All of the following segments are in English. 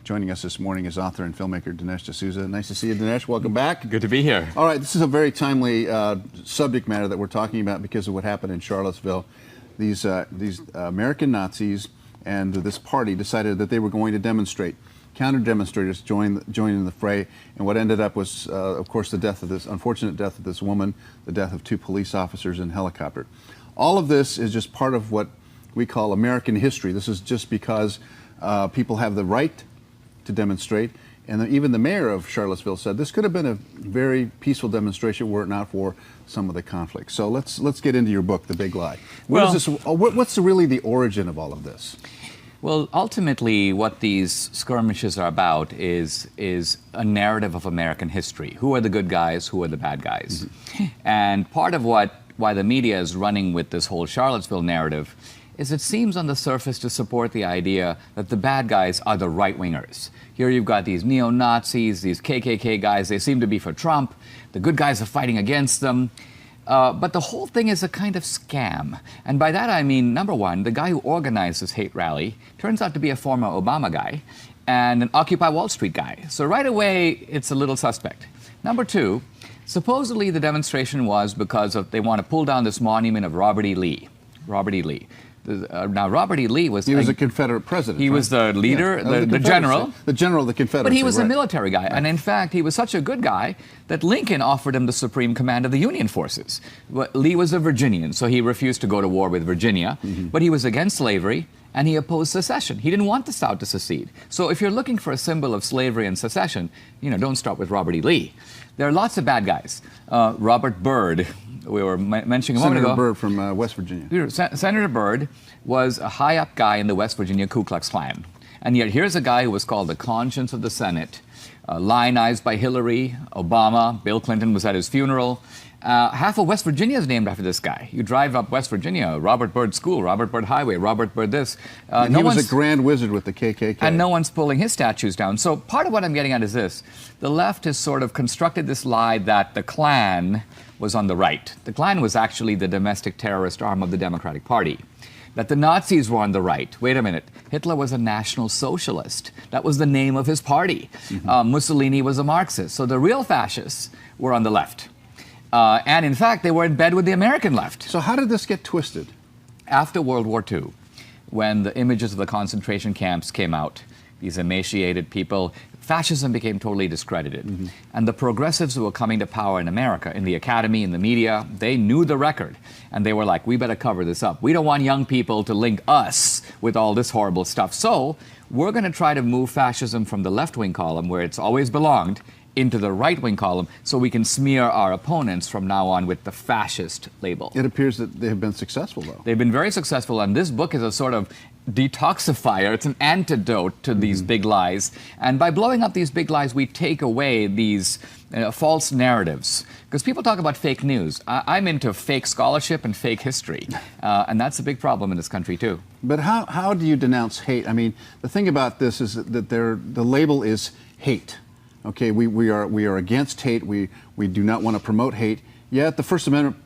Joining us this morning is author and filmmaker Dinesh DSouza. Nice to see you, Dinesh. Welcome back. Good to be here. All right, this is a very timely subject matter that we're talking about because of what happened in Charlottesville. These American Nazis and this party decided that they were going to demonstrate. Counter-demonstrators joined in the fray, and what ended up was, of course, the death of this unfortunate death of this woman, the death of 2 police officers in a helicopter. All of this is just part of what we call American history. This is just because people have the right to demonstrate, and even the mayor of Charlottesville said this could have been a very peaceful demonstration were it not for some of the conflict. So let's get into your book, The Big Lie. What's really the origin of all of this? Well, ultimately, what these skirmishes are about is a narrative of American history. Who are the good guys? Who are the bad guys? Mm-hmm. And part of why the media is running with this whole Charlottesville narrative is it seems on the surface to support the idea that the bad guys are the right-wingers. Here you've got these neo-Nazis, these KKK guys, they seem to be for Trump. The good guys are fighting against them. But the whole thing is a kind of scam. And by that I mean, number one, the guy who organized this hate rally turns out to be a former Obama guy and an Occupy Wall Street guy. So right away, it's a little suspect. Number two, supposedly the demonstration was because they want to pull down this monument of Robert E. Lee. Robert E. Lee. Now, Robert E. Lee was... He was a Confederate president. He was the leader, yeah, the general. The general of the Confederacy. But he was a military guy. Right. And in fact, he was such a good guy that Lincoln offered him the supreme command of the Union forces. Lee was a Virginian, so he refused to go to war with Virginia. Mm-hmm. But he was against slavery, and he opposed secession. He didn't want the South to secede. So if you're looking for a symbol of slavery and secession, don't start with Robert E. Lee. There are lots of bad guys. Robert Byrd, we were mentioning a moment ago. Senator Byrd from West Virginia. Senator Byrd was a high-up guy in the West Virginia Ku Klux Klan. And yet here's a guy who was called the conscience of the Senate, lionized by Hillary, Obama, Bill Clinton was at his funeral. Half of West Virginia is named after this guy. You drive up West Virginia, Robert Byrd School, Robert Byrd Highway, Robert Byrd this. And he was a grand wizard with the KKK. And no one's pulling his statues down. So part of what I'm getting at is this. The left has sort of constructed this lie that the Klan was on the right. The Klan was actually the domestic terrorist arm of the Democratic Party. That the Nazis were on the right. Wait a minute. Hitler was a National Socialist. That was the name of his party. Mm-hmm. Mussolini was a Marxist. So the real fascists were on the left. And in fact, they were in bed with the American left. So how did this get twisted? After World War II, when the images of the concentration camps came out, these emaciated people, fascism became totally discredited. Mm-hmm. And the progressives who were coming to power in America, in the academy, in the media, they knew the record. And they were like, we better cover this up. We don't want young people to link us with all this horrible stuff. So we're going to try to move fascism from the left-wing column, where it's always belonged, into the right-wing column, so we can smear our opponents from now on with the fascist label. It appears that they have been successful, though. They've been very successful, and this book is a sort of detoxifier. It's an antidote to these big lies. And by blowing up these big lies, we take away these false narratives. Because people talk about fake news. I'm into fake scholarship and fake history. And that's a big problem in this country, too. But how do you denounce hate? I mean, the thing about this is that the label is hate. Okay, we are against hate. We do not want to promote hate. Yet the First Amendment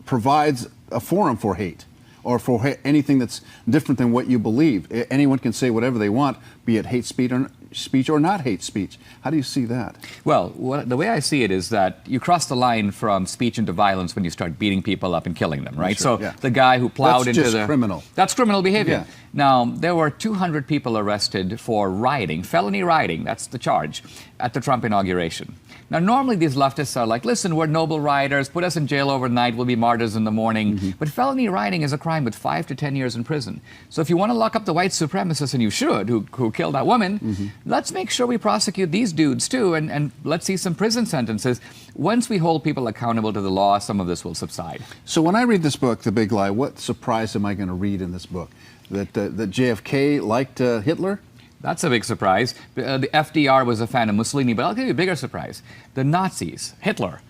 provides a forum for hate, or for anything that's different than what you believe. Anyone can say whatever they want, be it hate speech or not hate speech. How do you see that? Well, the way I see it is that you cross the line from speech into violence when you start beating people up and killing them, right? Sure, so yeah. The guy who plowed into That's criminal. That's criminal behavior. Yeah. Now, there were 200 people arrested for rioting, felony rioting, that's the charge, at the Trump inauguration. Now, normally these leftists are like, listen, we're noble rioters, put us in jail overnight, we'll be martyrs in the morning. Mm-hmm. But felony rioting is a crime with 5 to 10 years in prison. So if you want to lock up the white supremacists, and you should, who killed that woman, let's make sure we prosecute these dudes too, and let's see some prison sentences. Once we hold people accountable to the law, some of this will subside. So when I read this book, The Big Lie, what surprise am I going to read in this book? That JFK liked Hitler? That's a big surprise. The FDR was a fan of Mussolini, but I'll give you a bigger surprise. The Nazis, Hitler,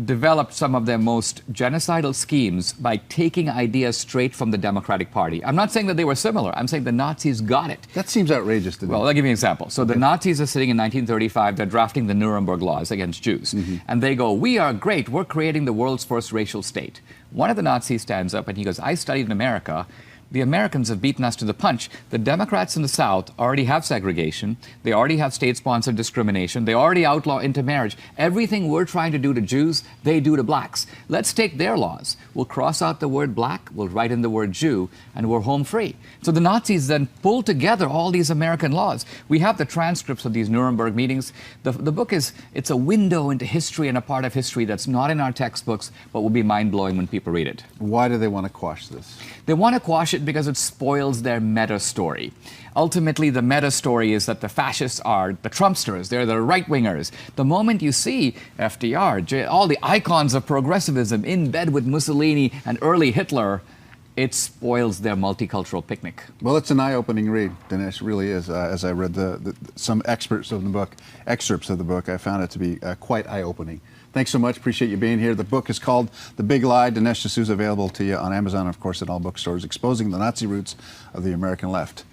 developed some of their most genocidal schemes by taking ideas straight from the Democratic Party. I'm not saying that they were similar. I'm saying the Nazis got it. That seems outrageous to me. Well, I'll give you an example. So the Nazis are sitting in 1935. They're drafting the Nuremberg laws against Jews. And they go, we are great. We're creating the world's first racial state. One of the Nazis stands up and he goes, I studied in America the Americans have beaten us to the punch. The Democrats in the South already have segregation. They already have state-sponsored discrimination. They already outlaw intermarriage. Everything we're trying to do to Jews, they do to blacks. Let's take their laws. We'll cross out the word black, we'll write in the word Jew, and we're home free. So the Nazis then pulled together all these American laws. We have the transcripts of these Nuremberg meetings. The book it's a window into history and a part of history that's not in our textbooks, but will be mind-blowing when people read it. Why do they want to quash this? They want to quash it because it spoils their meta story. Ultimately, the meta story is that the fascists are the Trumpsters, they're the right-wingers. The moment you see FDR, all the icons of progressivism in bed with Mussolini and early Hitler, it spoils their multicultural picnic. Well, it's an eye-opening read, Dinesh. It really is. As I read some excerpts of the book, I found it to be quite eye-opening. Thanks so much. Appreciate you being here. The book is called The Big Lie. Dinesh DSouza, available to you on Amazon, of course, at all bookstores, exposing the Nazi roots of the American left.